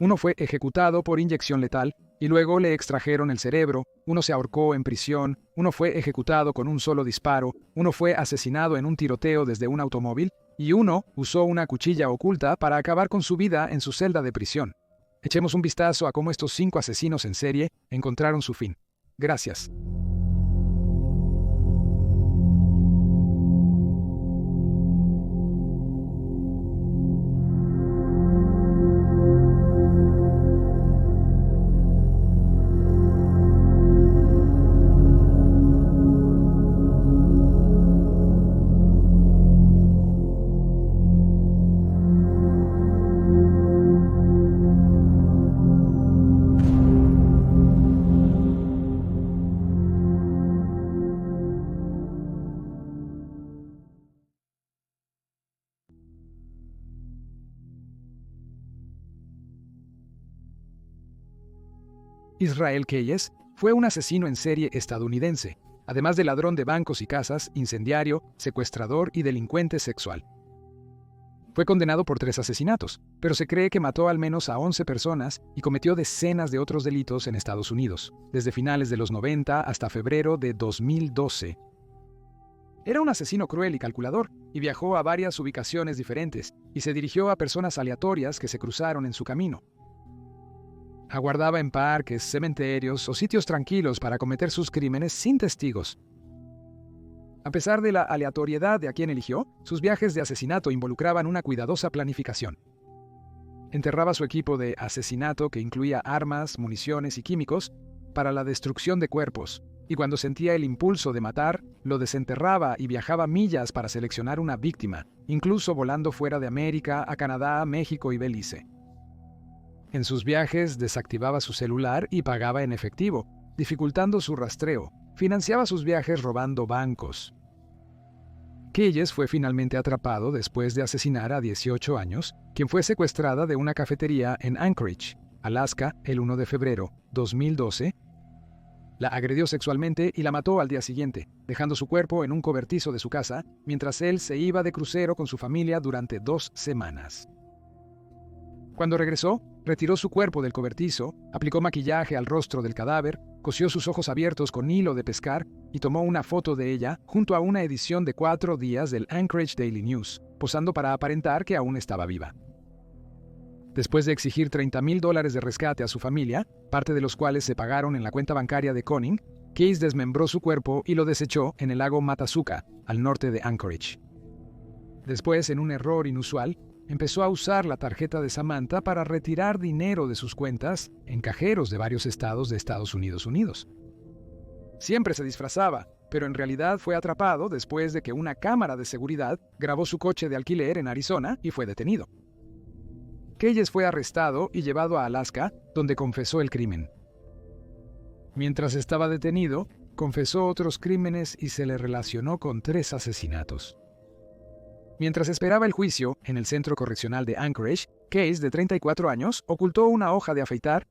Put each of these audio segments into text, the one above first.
Uno fue ejecutado por inyección letal y luego le extrajeron el cerebro, uno se ahorcó en prisión, uno fue ejecutado con un solo disparo, uno fue asesinado en un tiroteo desde un automóvil y uno usó una cuchilla oculta para acabar con su vida en su celda de prisión. Echemos un vistazo a cómo estos 5 asesinos en serie encontraron su fin. Gracias. Israel Keyes fue un asesino en serie estadounidense, además de ladrón de bancos y casas, incendiario, secuestrador y delincuente sexual. Fue condenado por 3 asesinatos, pero se cree que mató al menos a 11 personas y cometió decenas de otros delitos en Estados Unidos, desde finales de los 90 hasta febrero de 2012. Era un asesino cruel y calculador, y viajó a varias ubicaciones diferentes, y se dirigió a personas aleatorias que se cruzaron en su camino. Aguardaba en parques, cementerios o sitios tranquilos para cometer sus crímenes sin testigos. A pesar de la aleatoriedad de a quien eligió, sus viajes de asesinato involucraban una cuidadosa planificación. Enterraba su equipo de asesinato, que incluía armas, municiones y químicos, para la destrucción de cuerpos, y cuando sentía el impulso de matar, lo desenterraba y viajaba millas para seleccionar una víctima, incluso volando fuera de América, a Canadá, México y Belice. En sus viajes desactivaba su celular y pagaba en efectivo, dificultando su rastreo. Financiaba sus viajes robando bancos. Keyes fue finalmente atrapado después de asesinar a 18 años, quien fue secuestrada de una cafetería en Anchorage, Alaska, el 1 de febrero de 2012. La agredió sexualmente y la mató al día siguiente, dejando su cuerpo en un cobertizo de su casa, mientras él se iba de crucero con su familia durante 2 semanas. Cuando regresó, retiró su cuerpo del cobertizo, aplicó maquillaje al rostro del cadáver, cosió sus ojos abiertos con hilo de pescar y tomó una foto de ella junto a una edición de 4 días del Anchorage Daily News, posando para aparentar que aún estaba viva. Después de exigir $30,000 de rescate a su familia, parte de los cuales se pagaron en la cuenta bancaria de Conning, Keyes desmembró su cuerpo y lo desechó en el lago Matazuca, al norte de Anchorage. Después, en un error inusual, empezó a usar la tarjeta de Samantha para retirar dinero de sus cuentas en cajeros de varios estados de Estados Unidos. Siempre se disfrazaba, pero en realidad fue atrapado después de que una cámara de seguridad grabó su coche de alquiler en Arizona y fue detenido. Keyes fue arrestado y llevado a Alaska, donde confesó el crimen. Mientras estaba detenido, confesó otros crímenes y se le relacionó con 3 asesinatos. Mientras esperaba el juicio en el centro correccional de Anchorage, Keyes, de 34 años, ocultó una hoja de afeitar.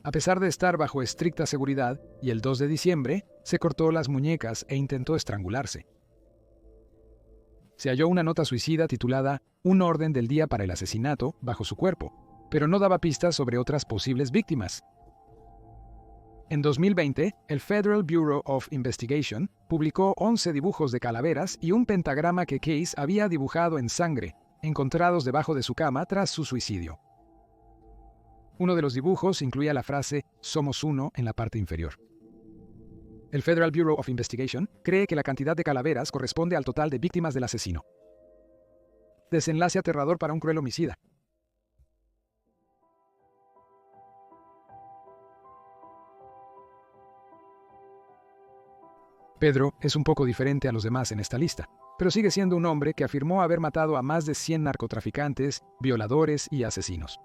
A pesar de estar bajo estricta seguridad, y el 2 de diciembre, se cortó las muñecas e intentó estrangularse. Se halló una nota suicida titulada «Un orden del día para el asesinato» bajo su cuerpo, pero no daba pistas sobre otras posibles víctimas. En 2020, el Federal Bureau of Investigation publicó 11 dibujos de calaveras y un pentagrama que Keyes había dibujado en sangre, encontrados debajo de su cama tras su suicidio. Uno de los dibujos incluía la frase «Somos uno» en la parte inferior. El Federal Bureau of Investigation cree que la cantidad de calaveras corresponde al total de víctimas del asesino. Desenlace aterrador para un cruel homicida. Pedro es un poco diferente a los demás en esta lista, pero sigue siendo un hombre que afirmó haber matado a más de 100 narcotraficantes, violadores y asesinos.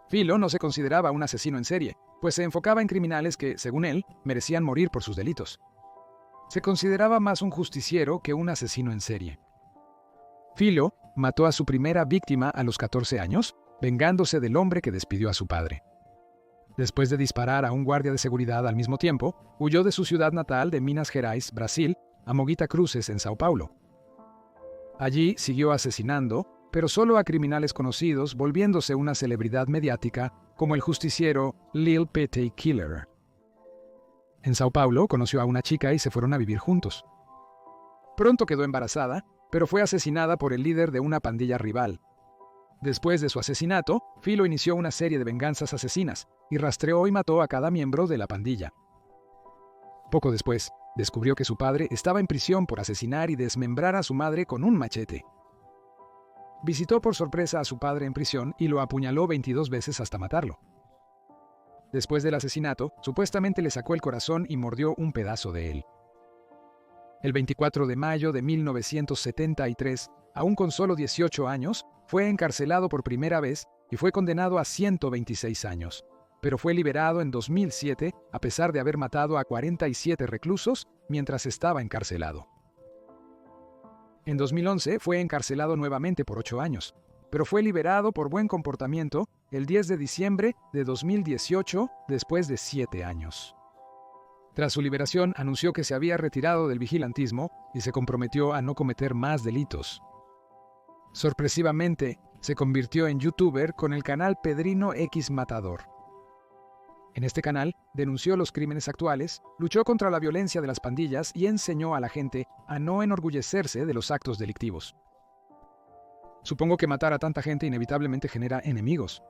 Philo no se consideraba un asesino en serie, pues se enfocaba en criminales que, según él, merecían morir por sus delitos. Se consideraba más un justiciero que un asesino en serie. Philo mató a su primera víctima a los 14 años, vengándose del hombre que despidió a su padre. Después de disparar a un guardia de seguridad al mismo tiempo, huyó de su ciudad natal de Minas Gerais, Brasil, a Moguita Cruzes, en Sao Paulo. Allí siguió asesinando, pero solo a criminales conocidos, volviéndose una celebridad mediática como el justiciero Lil Petey Killer. En Sao Paulo conoció a una chica y se fueron a vivir juntos. Pronto quedó embarazada, pero fue asesinada por el líder de una pandilla rival. Después de su asesinato, Filo inició una serie de venganzas asesinas y rastreó y mató a cada miembro de la pandilla. Poco después, descubrió que su padre estaba en prisión por asesinar y desmembrar a su madre con un machete. Visitó por sorpresa a su padre en prisión y lo apuñaló 22 veces hasta matarlo. Después del asesinato, supuestamente le sacó el corazón y mordió un pedazo de él. El 24 de mayo de 1973, aún con solo 18 años, fue encarcelado por primera vez y fue condenado a 126 años, pero fue liberado en 2007 a pesar de haber matado a 47 reclusos mientras estaba encarcelado. En 2011 fue encarcelado nuevamente por 8 años, pero fue liberado por buen comportamiento el 10 de diciembre de 2018 después de 7 años. Tras su liberación, anunció que se había retirado del vigilantismo y se comprometió a no cometer más delitos. Sorpresivamente, se convirtió en youtuber con el canal Pedrino X Matador. En este canal, denunció los crímenes actuales, luchó contra la violencia de las pandillas y enseñó a la gente a no enorgullecerse de los actos delictivos. Supongo que matar a tanta gente inevitablemente genera enemigos.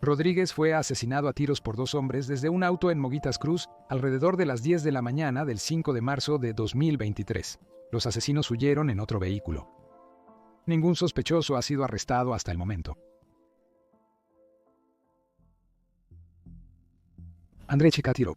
Rodríguez fue asesinado a tiros por 2 hombres desde un auto en Moguitas Cruz alrededor de las 10 de la mañana del 5 de marzo de 2023. Los asesinos huyeron en otro vehículo. Ningún sospechoso ha sido arrestado hasta el momento. Andrei Chikatilo.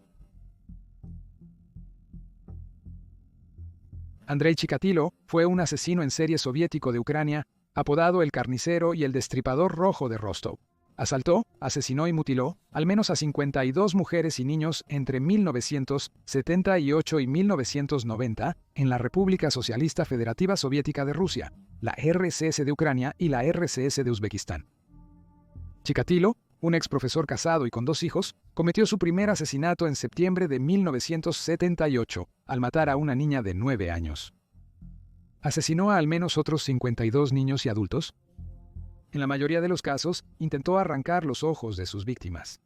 Andrei Chikatilo fue un asesino en serie soviético de Ucrania, apodado el Carnicero y el Destripador Rojo de Rostov. Asaltó, asesinó y mutiló al menos a 52 mujeres y niños entre 1978 y 1990 en la República Socialista Federativa Soviética de Rusia, la RSS de Ucrania y la RSS de Uzbekistán. Chikatilo, un ex profesor casado y con 2 hijos, cometió su primer asesinato en septiembre de 1978 al matar a una niña de 9 años. Asesinó a al menos otros 52 niños y adultos. En la mayoría de los casos, intentó arrancar los ojos de sus víctimas.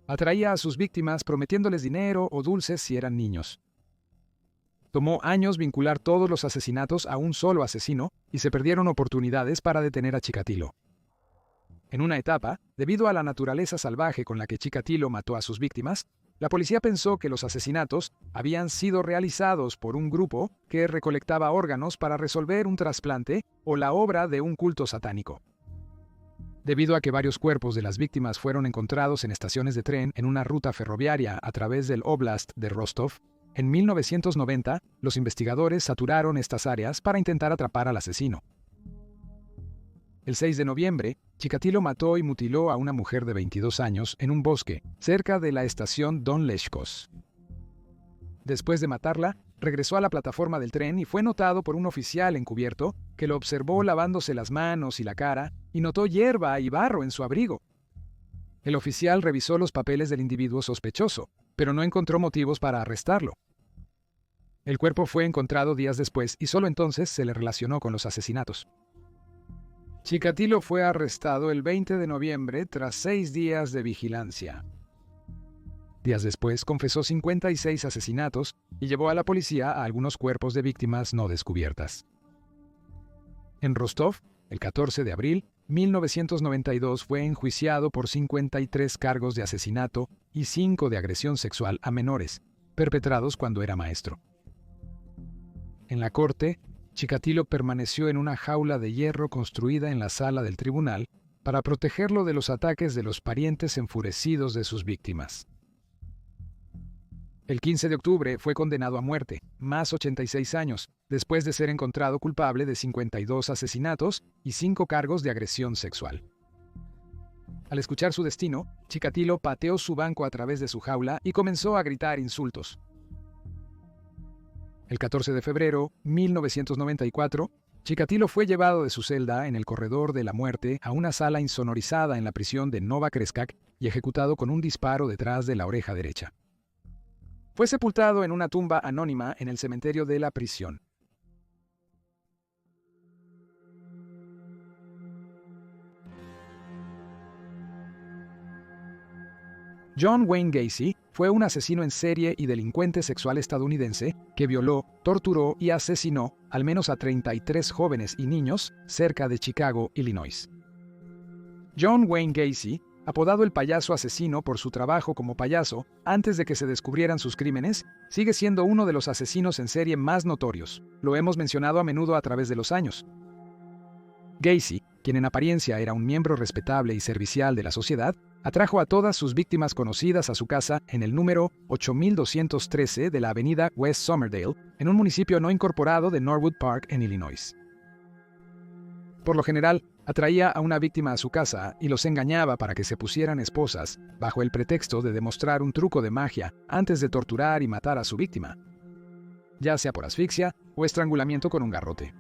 Atraía a sus víctimas prometiéndoles dinero o dulces si eran niños. Tomó años vincular todos los asesinatos a un solo asesino y se perdieron oportunidades para detener a Chikatilo. En una etapa, debido a la naturaleza salvaje con la que Chikatilo mató a sus víctimas, la policía pensó que los asesinatos habían sido realizados por un grupo que recolectaba órganos para resolver un trasplante o la obra de un culto satánico. Debido a que varios cuerpos de las víctimas fueron encontrados en estaciones de tren en una ruta ferroviaria a través del Oblast de Rostov, en 1990 los investigadores saturaron estas áreas para intentar atrapar al asesino. El 6 de noviembre, Chikatilo mató y mutiló a una mujer de 22 años en un bosque, cerca de la estación Don Leshkos. Después de matarla, regresó a la plataforma del tren y fue notado por un oficial encubierto que lo observó lavándose las manos y la cara y notó hierba y barro en su abrigo. El oficial revisó los papeles del individuo sospechoso, pero no encontró motivos para arrestarlo. El cuerpo fue encontrado días después y solo entonces se le relacionó con los asesinatos. Chikatilo fue arrestado el 20 de noviembre tras 6 días de vigilancia. Días después confesó 56 asesinatos y llevó a la policía a algunos cuerpos de víctimas no descubiertas. En Rostov, el 14 de abril, 1992 fue enjuiciado por 53 cargos de asesinato y 5 de agresión sexual a menores, perpetrados cuando era maestro. En la corte, Chikatilo permaneció en una jaula de hierro construida en la sala del tribunal para protegerlo de los ataques de los parientes enfurecidos de sus víctimas. El 15 de octubre fue condenado a muerte, más 86 años, después de ser encontrado culpable de 52 asesinatos y 5 cargos de agresión sexual. Al escuchar su destino, Chikatilo pateó su banco a través de su jaula y comenzó a gritar insultos. El 14 de febrero de 1994, Chikatilo fue llevado de su celda en el corredor de la muerte a una sala insonorizada en la prisión de Nova Kreskak y ejecutado con un disparo detrás de la oreja derecha. Fue sepultado en una tumba anónima en el cementerio de la prisión. John Wayne Gacy fue un asesino en serie y delincuente sexual estadounidense que violó, torturó y asesinó al menos a 33 jóvenes y niños cerca de Chicago, Illinois. John Wayne Gacy, apodado el payaso asesino por su trabajo como payaso antes de que se descubrieran sus crímenes, sigue siendo uno de los asesinos en serie más notorios. Lo hemos mencionado a menudo a través de los años. Gacy, quien en apariencia era un miembro respetable y servicial de la sociedad, atrajo a todas sus víctimas conocidas a su casa en el número 8213 de la avenida West Somerdale, en un municipio no incorporado de Norwood Park, en Illinois. Por lo general, atraía a una víctima a su casa y los engañaba para que se pusieran esposas, bajo el pretexto de demostrar un truco de magia antes de torturar y matar a su víctima, ya sea por asfixia o estrangulamiento con un garrote.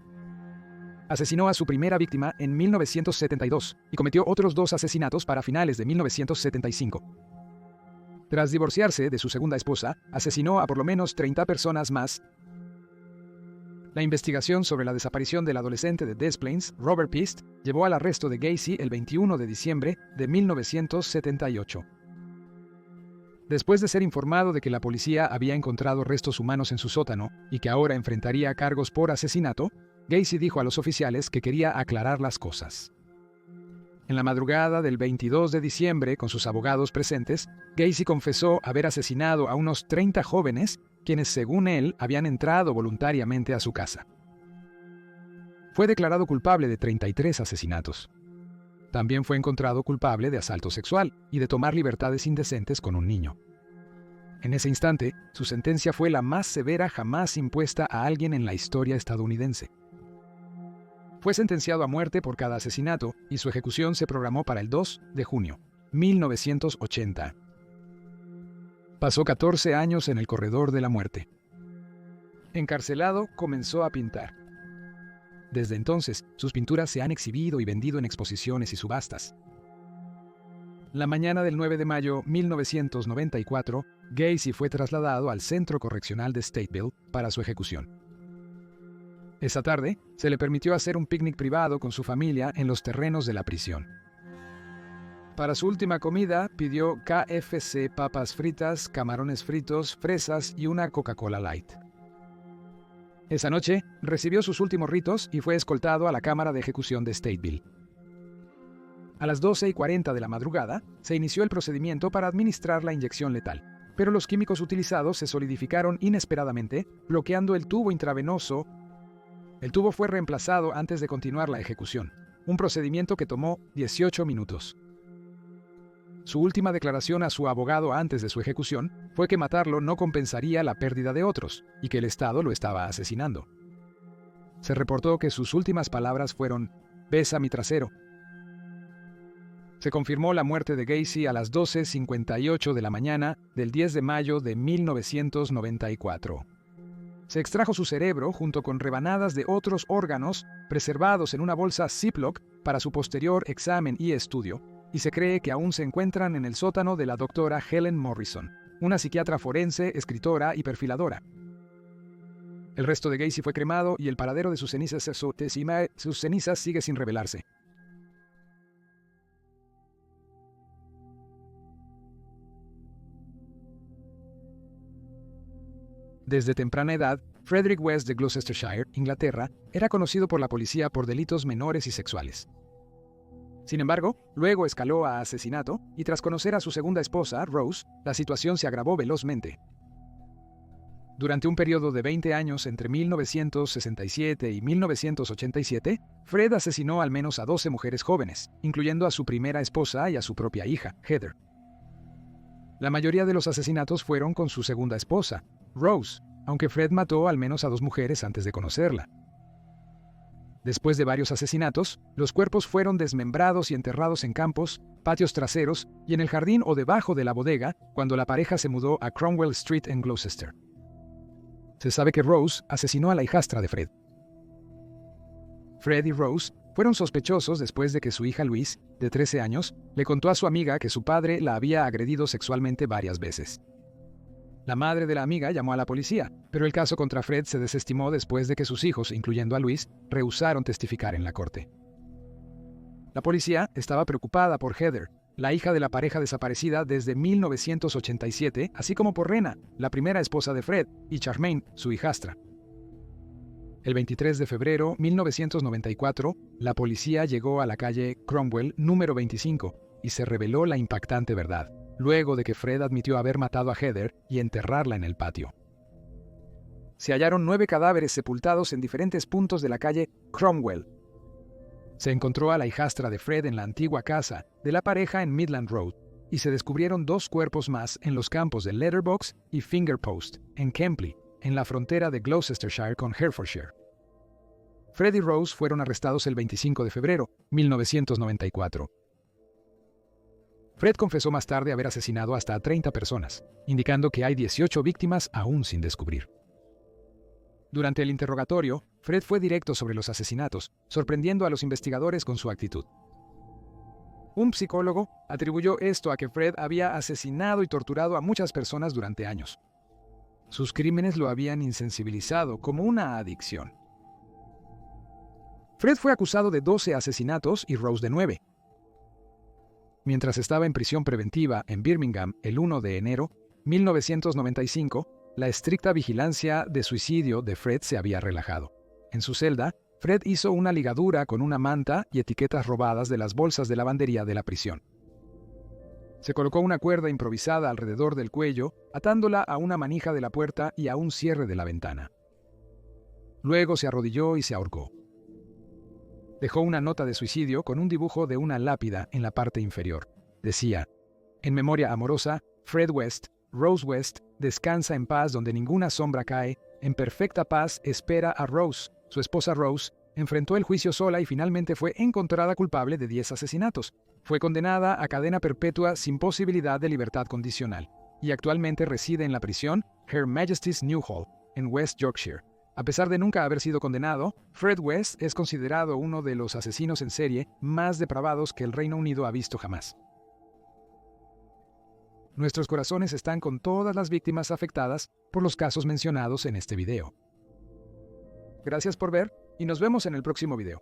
Asesinó a su primera víctima en 1972 y cometió otros 2 asesinatos para finales de 1975. Tras divorciarse de su segunda esposa, asesinó a por lo menos 30 personas más. La investigación sobre la desaparición del adolescente de Des Plaines, Robert Pist, llevó al arresto de Gacy el 21 de diciembre de 1978. Después de ser informado de que la policía había encontrado restos humanos en su sótano y que ahora enfrentaría cargos por asesinato, Gacy dijo a los oficiales que quería aclarar las cosas. En la madrugada del 22 de diciembre, con sus abogados presentes, Gacy confesó haber asesinado a unos 30 jóvenes, quienes, según él, habían entrado voluntariamente a su casa. Fue declarado culpable de 33 asesinatos. También fue encontrado culpable de asalto sexual y de tomar libertades indecentes con un niño. En ese instante, su sentencia fue la más severa jamás impuesta a alguien en la historia estadounidense. Fue sentenciado a muerte por cada asesinato y su ejecución se programó para el 2 de junio, 1980. Pasó 14 años en el corredor de la muerte. Encarcelado, comenzó a pintar. Desde entonces, sus pinturas se han exhibido y vendido en exposiciones y subastas. La mañana del 9 de mayo de 1994, Gacy fue trasladado al Centro Correccional de Stateville para su ejecución. Esa tarde, se le permitió hacer un picnic privado con su familia en los terrenos de la prisión. Para su última comida, pidió KFC, papas fritas, camarones fritos, fresas y una Coca-Cola Light. Esa noche, recibió sus últimos ritos y fue escoltado a la cámara de ejecución de Stateville. A las 12:40 de la madrugada, se inició el procedimiento para administrar la inyección letal, pero los químicos utilizados se solidificaron inesperadamente, bloqueando el tubo intravenoso. El tubo fue reemplazado antes de continuar la ejecución, un procedimiento que tomó 18 minutos. Su última declaración a su abogado antes de su ejecución fue que matarlo no compensaría la pérdida de otros y que el Estado lo estaba asesinando. Se reportó que sus últimas palabras fueron: «Besa mi trasero». Se confirmó la muerte de Gacy a las 12:58 de la mañana del 10 de mayo de 1994. Se extrajo su cerebro junto con rebanadas de otros órganos preservados en una bolsa Ziploc para su posterior examen y estudio, y se cree que aún se encuentran en el sótano de la doctora Helen Morrison, una psiquiatra forense, escritora y perfiladora. El resto de Gacy fue cremado y el paradero de sus cenizas sigue sin revelarse. Desde temprana edad, Frederick West de Gloucestershire, Inglaterra, era conocido por la policía por delitos menores y sexuales. Sin embargo, luego escaló a asesinato y tras conocer a su segunda esposa, Rose, la situación se agravó velozmente. Durante un periodo de 20 años entre 1967 y 1987, Fred asesinó al menos a 12 mujeres jóvenes, incluyendo a su primera esposa y a su propia hija, Heather. La mayoría de los asesinatos fueron con su segunda esposa, Rose, aunque Fred mató al menos a 2 mujeres antes de conocerla. Después de varios asesinatos, los cuerpos fueron desmembrados y enterrados en campos, patios traseros y en el jardín o debajo de la bodega cuando la pareja se mudó a Cromwell Street en Gloucester. Se sabe que Rose asesinó a la hijastra de Fred. Fred y Rose fueron sospechosos después de que su hija Louise, de 13 años, le contó a su amiga que su padre la había agredido sexualmente varias veces. La madre de la amiga llamó a la policía, pero el caso contra Fred se desestimó después de que sus hijos, incluyendo a Louise, rehusaron testificar en la corte. La policía estaba preocupada por Heather, la hija de la pareja desaparecida desde 1987, así como por Rena, la primera esposa de Fred, y Charmaine, su hijastra. El 23 de febrero de 1994, la policía llegó a la calle Cromwell número 25 y se reveló la impactante verdad, luego de que Fred admitió haber matado a Heather y enterrarla en el patio. Se hallaron 9 cadáveres sepultados en diferentes puntos de la calle Cromwell. Se encontró a la hijastra de Fred en la antigua casa de la pareja en Midland Road y se descubrieron 2 cuerpos más en los campos de Letterbox y Fingerpost, en Kempley, en la frontera de Gloucestershire con Herefordshire. Fred y Rose fueron arrestados el 25 de febrero de 1994. Fred confesó más tarde haber asesinado hasta a 30 personas, indicando que hay 18 víctimas aún sin descubrir. Durante el interrogatorio, Fred fue directo sobre los asesinatos, sorprendiendo a los investigadores con su actitud. Un psicólogo atribuyó esto a que Fred había asesinado y torturado a muchas personas durante años. Sus crímenes lo habían insensibilizado como una adicción. Fred fue acusado de 12 asesinatos y Rose de 9. Mientras estaba en prisión preventiva en Birmingham el 1 de enero de 1995, la estricta vigilancia de suicidio de Fred se había relajado. En su celda, Fred hizo una ligadura con una manta y etiquetas robadas de las bolsas de lavandería de la prisión. Se colocó una cuerda improvisada alrededor del cuello, atándola a una manija de la puerta y a un cierre de la ventana. Luego se arrodilló y se ahorcó. Dejó una nota de suicidio con un dibujo de una lápida en la parte inferior. Decía: en memoria amorosa, Fred West, Rose West, descansa en paz donde ninguna sombra cae, en perfecta paz espera a Rose. Su esposa Rose enfrentó el juicio sola y finalmente fue encontrada culpable de 10 asesinatos. Fue condenada a cadena perpetua sin posibilidad de libertad condicional y actualmente reside en la prisión Her Majesty's Newhall, en West Yorkshire. A pesar de nunca haber sido condenado, Fred West es considerado uno de los asesinos en serie más depravados que el Reino Unido ha visto jamás. Nuestros corazones están con todas las víctimas afectadas por los casos mencionados en este video. Gracias por ver y nos vemos en el próximo video.